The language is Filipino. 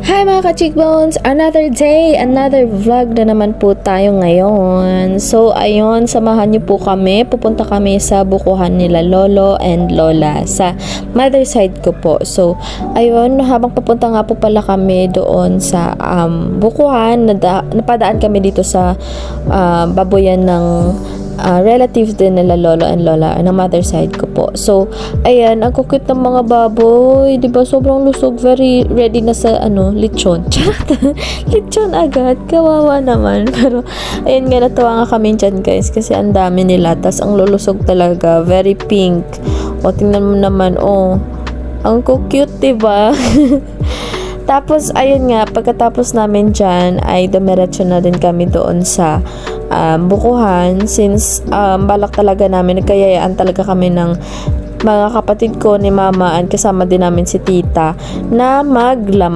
Hi mga ka-cheekbones! Another day, another vlog na naman po tayo ngayon. So ayun, samahan niyo po kami. Pupunta kami sa bukuhan nila Lolo and Lola sa mother side ko po. So ayun, habang papunta nga po pala kami doon sa bukuhan, napadaan kami dito sa baboyan ng relatives din nila Lolo and Lola ng mother side ko po. So, ayan, ang kukit ng mga baboy, 'di ba? Sobrang lusog, very ready na sa lechon. Lechon agad, kawawa naman. Pero ayan nga, natuwa nga kami dyan, guys, kasi ang dami nila. Tas ang lulusog talaga, very pink. O tingnan mo naman, ang cute, 'di ba? Tapos, ayun nga, pagkatapos namin dyan, ay dumiretso na din kami doon sa bukuhan. Since balak talaga namin, nagkayayaan talaga kami ng mga kapatid ko ni Mama at kasama din namin si Tita na maglama.